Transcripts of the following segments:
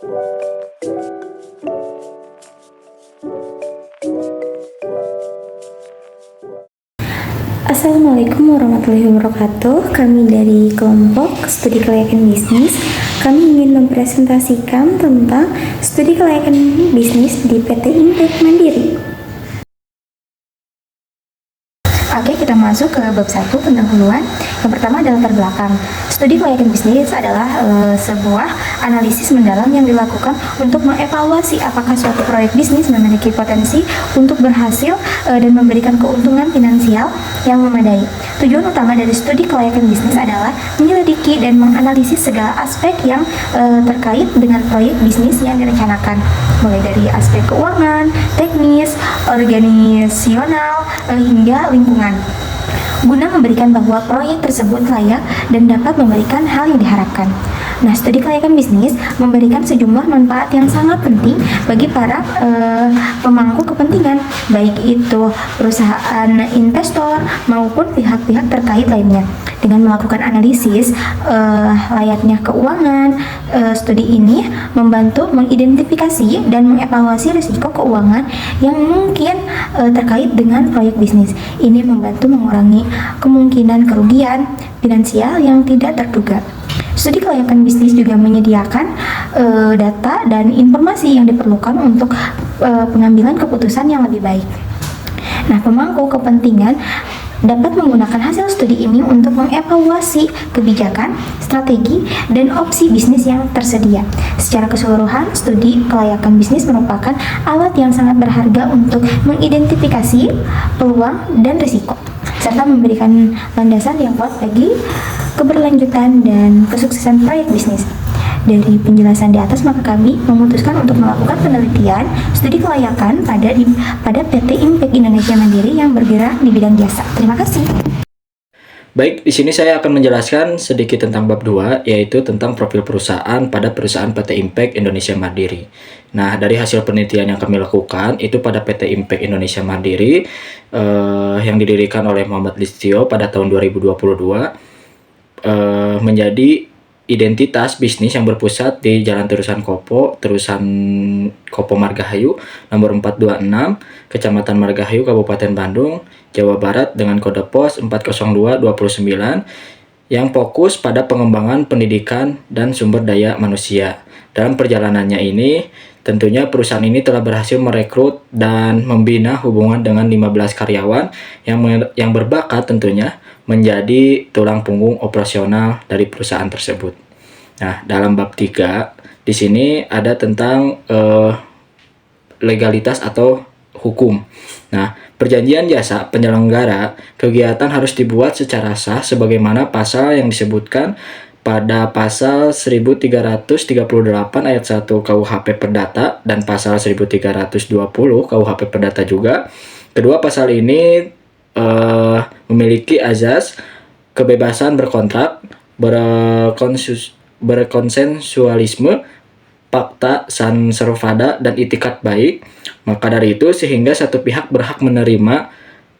Assalamualaikum warahmatullahi wabarakatuh. Kami dari kelompok studi kelayakan bisnis. Kami ingin mempresentasikan tentang studi kelayakan bisnis di PT Impact Mandiri. Oke, kita masuk ke bab 1, pendahuluan. Yang pertama adalah latar belakang. Studi kelayakan bisnis adalah sebuah analisis mendalam yang dilakukan untuk mengevaluasi apakah suatu proyek bisnis memiliki potensi untuk berhasil dan memberikan keuntungan finansial yang memadai. Tujuan utama dari studi kelayakan bisnis adalah menyelidiki dan menganalisis segala aspek yang terkait dengan proyek bisnis yang direncanakan, mulai dari aspek keuangan, teknis, organisasional, hingga lingkungan, guna memberikan bahwa proyek tersebut layak dan dapat memberikan hal yang diharapkan. Nah, studi kelayakan bisnis memberikan sejumlah manfaat yang sangat penting bagi para pemangku kepentingan, baik itu perusahaan investor maupun pihak-pihak terkait lainnya. Dengan melakukan analisis layaknya keuangan, studi ini membantu mengidentifikasi dan mengevaluasi risiko keuangan yang mungkin terkait dengan proyek bisnis. Ini membantu mengurangi kemungkinan kerugian finansial yang tidak terduga. Studi kelayakan bisnis juga menyediakan data dan informasi yang diperlukan untuk pengambilan keputusan yang lebih baik. Nah, pemangku kepentingan dapat menggunakan hasil studi ini untuk mengevaluasi kebijakan, strategi, dan opsi bisnis yang tersedia. Secara keseluruhan, studi kelayakan bisnis merupakan alat yang sangat berharga untuk mengidentifikasi peluang dan risiko, serta memberikan landasan yang kuat bagi keberlanjutan dan kesuksesan proyek bisnis. Dari penjelasan di atas, maka kami memutuskan untuk melakukan penelitian studi kelayakan pada PT Impact Indonesia Mandiri yang bergerak di bidang jasa. Terima kasih. Baik, di sini saya akan menjelaskan sedikit tentang bab 2, yaitu tentang profil perusahaan pada perusahaan PT Impact Indonesia Mandiri. Nah, dari hasil penelitian yang kami lakukan, itu pada PT Impact Indonesia Mandiri yang didirikan oleh Muhammad Listio pada tahun 2022, menjadi identitas bisnis yang berpusat di Jalan Terusan Kopo Margahayu nomor 426, Kecamatan Margahayu, Kabupaten Bandung, Jawa Barat dengan kode pos 40229 yang fokus pada pengembangan pendidikan dan sumber daya manusia. Dalam perjalanannya ini, tentunya perusahaan ini telah berhasil merekrut dan membina hubungan dengan 15 karyawan yang berbakat tentunya menjadi tulang punggung operasional dari perusahaan tersebut. Nah, dalam bab 3 di sini ada tentang legalitas atau hukum. Nah, perjanjian jasa penyelenggara kegiatan harus dibuat secara sah sebagaimana pasal yang disebutkan pada pasal 1338 ayat 1 KUHP Perdata dan pasal 1320 KUHP Perdata juga. Kedua pasal ini memiliki azas kebebasan berkontrak, berkonsensualisme, fakta san servada, dan itikat baik. Maka dari itu sehingga satu pihak berhak menerima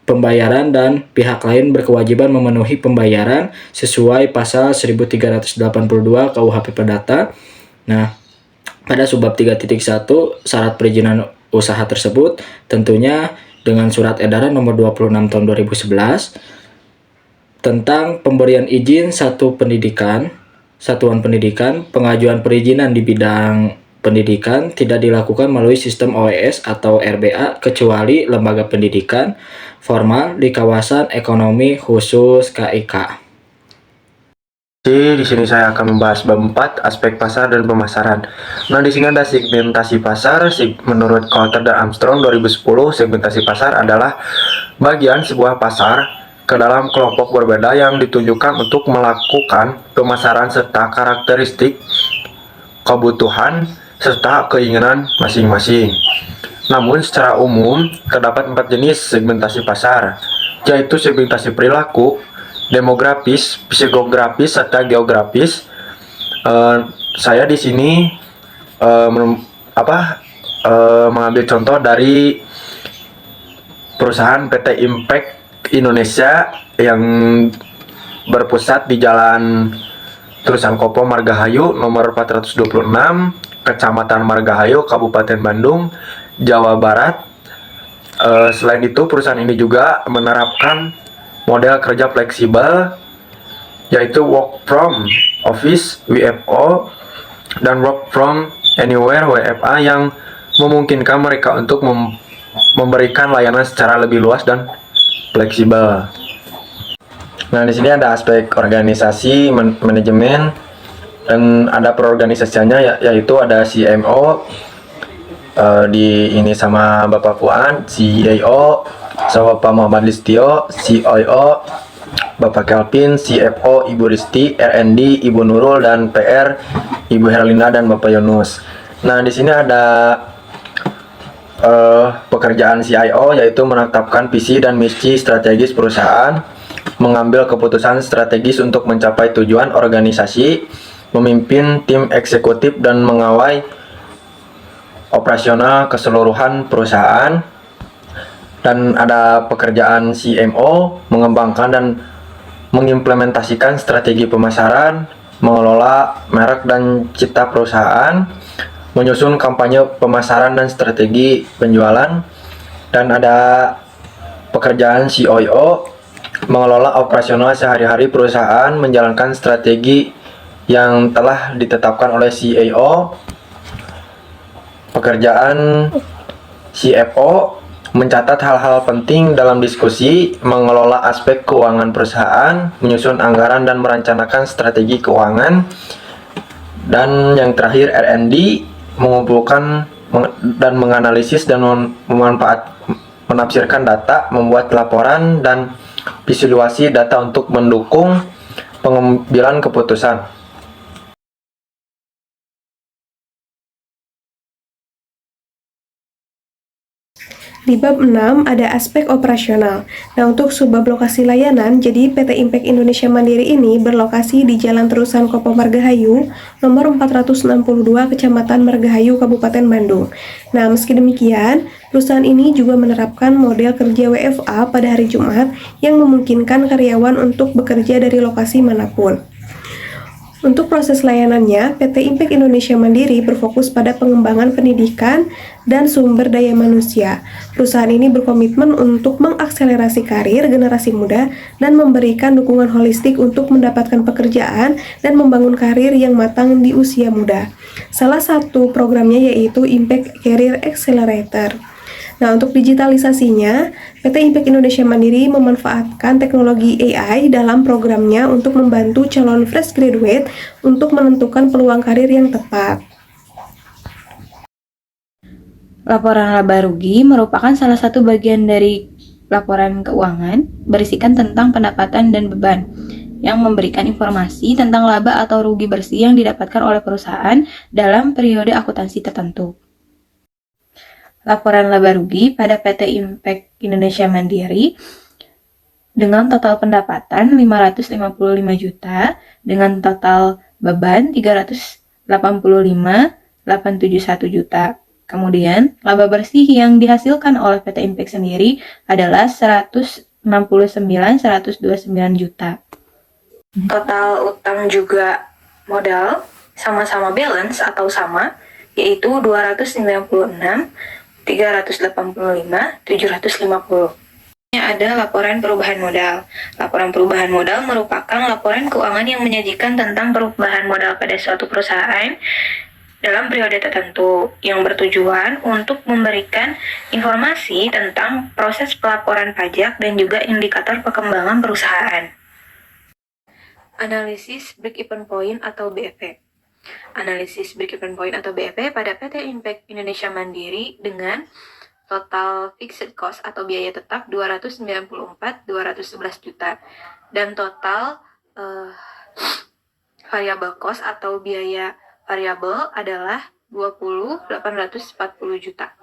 pembayaran dan pihak lain berkewajiban memenuhi pembayaran sesuai pasal 1382 KUHP Perdata. Nah, pada subbab 3.1 syarat perizinan usaha tersebut tentunya dengan surat edaran nomor 26 tahun 2011 tentang pemberian izin satuan pendidikan, pengajuan perizinan di bidang pendidikan tidak dilakukan melalui sistem OES atau RBA kecuali lembaga pendidikan formal di kawasan ekonomi khusus KIK. Di sini saya akan membahas bab 4, aspek pasar dan pemasaran. Nah, di sini ada segmentasi pasar. Menurut Coulter dan Armstrong 2010, segmentasi pasar adalah bagian sebuah pasar ke dalam kelompok berbeda yang ditunjukkan untuk melakukan pemasaran serta karakteristik, kebutuhan, serta keinginan masing-masing. Namun, secara umum, terdapat 4 jenis segmentasi pasar, yaitu segmentasi perilaku, demografis, psikografis, serta geografis. Saya di sini mengambil contoh dari perusahaan PT Impact Indonesia yang berpusat di Jalan Terusan Kopo Margahayu nomor 426, Kecamatan Margahayu, Kabupaten Bandung, Jawa Barat. Selain itu, perusahaan ini juga menerapkan model kerja fleksibel, yaitu work from office (WFO) dan work from anywhere (WFA) yang memungkinkan mereka untuk memberikan layanan secara lebih luas dan fleksibel. Nah, di sini ada aspek organisasi, manajemen, dan ada perorganisasiannya, yaitu ada CMO, di ini sama Bapak Puan, CIO, sama Bapak Muhammad Listio, CIO, Bapak Kelvin, CFO Ibu Risti, R&D Ibu Nurul, dan PR Ibu Herlina dan Bapak Yunus. Nah, di sini ada pekerjaan CIO, yaitu menetapkan visi dan misi strategis perusahaan, mengambil keputusan strategis untuk mencapai tujuan organisasi, memimpin tim eksekutif dan mengawal operasional keseluruhan perusahaan. Dan ada pekerjaan CMO, mengembangkan dan mengimplementasikan strategi pemasaran, mengelola merek dan citra perusahaan, menyusun kampanye pemasaran dan strategi penjualan. Dan ada pekerjaan COO, mengelola operasional sehari-hari perusahaan, menjalankan strategi yang telah ditetapkan oleh CEO. Pekerjaan CFO, mencatat hal-hal penting dalam diskusi, mengelola aspek keuangan perusahaan, menyusun anggaran dan merencanakan strategi keuangan. Dan yang terakhir R&D, mengumpulkan dan menganalisis dan menafsirkan data, membuat laporan dan visualisasi data untuk mendukung pengambilan keputusan. Di bab 6 ada aspek operasional. Nah, untuk subbab lokasi layanan, jadi PT Impact Indonesia Mandiri ini berlokasi di Jalan Terusan Kopo Margahayu, nomor 462, Kecamatan Margahayu, Kabupaten Bandung. Nah, meski demikian, perusahaan ini juga menerapkan model kerja WFA pada hari Jumat yang memungkinkan karyawan untuk bekerja dari lokasi manapun. Untuk proses layanannya, PT Impact Indonesia Mandiri berfokus pada pengembangan pendidikan dan sumber daya manusia. Perusahaan ini berkomitmen untuk mengakselerasi karir generasi muda dan memberikan dukungan holistik untuk mendapatkan pekerjaan dan membangun karir yang matang di usia muda. Salah satu programnya yaitu Impact Career Accelerator. Nah, untuk digitalisasinya, PT Impact Indonesia Mandiri memanfaatkan teknologi AI dalam programnya untuk membantu calon fresh graduate untuk menentukan peluang karir yang tepat. Laporan laba rugi merupakan salah satu bagian dari laporan keuangan, berisikan tentang pendapatan dan beban, yang memberikan informasi tentang laba atau rugi bersih yang didapatkan oleh perusahaan dalam periode akuntansi tertentu. Laporan laba rugi pada PT Impact Indonesia Mandiri dengan total pendapatan 555 juta, dengan total beban 385,871 juta. Kemudian, laba bersih yang dihasilkan oleh PT Impact sendiri adalah 169,129 juta. Total utang juga modal sama-sama balance atau sama, yaitu 296,385,750. Ada laporan perubahan modal. Laporan perubahan modal merupakan laporan keuangan yang menyajikan tentang perubahan modal pada suatu perusahaan dalam periode tertentu, yang bertujuan untuk memberikan informasi tentang proses pelaporan pajak dan juga indikator perkembangan perusahaan. Analisis break-even point atau BEP. Analisis break-even point atau BEP pada PT Impact Indonesia Mandiri dengan total fixed cost atau biaya tetap 294,211 juta dan total variable cost atau biaya variabel adalah 20,840 juta.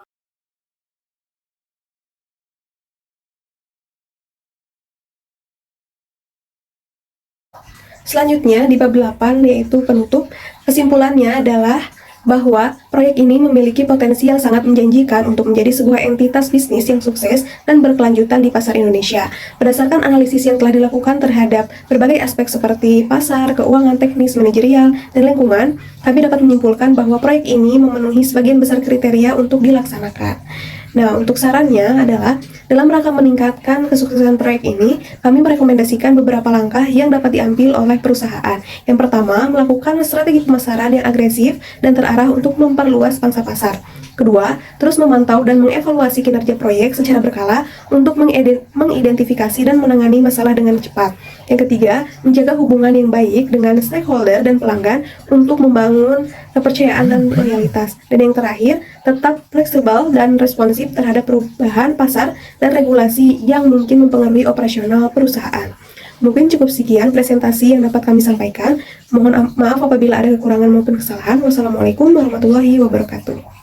Selanjutnya di bab 8 yaitu penutup, kesimpulannya adalah bahwa proyek ini memiliki potensi yang sangat menjanjikan untuk menjadi sebuah entitas bisnis yang sukses dan berkelanjutan di pasar Indonesia. Berdasarkan analisis yang telah dilakukan terhadap berbagai aspek seperti pasar, keuangan, teknis, manajerial, dan lingkungan, kami dapat menyimpulkan bahwa proyek ini memenuhi sebagian besar kriteria untuk dilaksanakan. Nah, untuk sarannya adalah dalam rangka meningkatkan kesuksesan proyek ini, kami merekomendasikan beberapa langkah yang dapat diambil oleh perusahaan. Yang pertama, melakukan strategi pemasaran yang agresif dan terarah untuk memperluas pangsa pasar. Kedua, terus memantau dan mengevaluasi kinerja proyek secara berkala untuk mengidentifikasi dan menangani masalah dengan cepat. Yang ketiga, menjaga hubungan yang baik dengan stakeholder dan pelanggan untuk membangun kepercayaan dan loyalitas. Dan yang terakhir, tetap fleksibel dan responsif terhadap perubahan pasar dan regulasi yang mungkin mempengaruhi operasional perusahaan. Mungkin cukup sekian presentasi yang dapat kami sampaikan. Mohon maaf apabila ada kekurangan maupun kesalahan. Wassalamualaikum warahmatullahi wabarakatuh.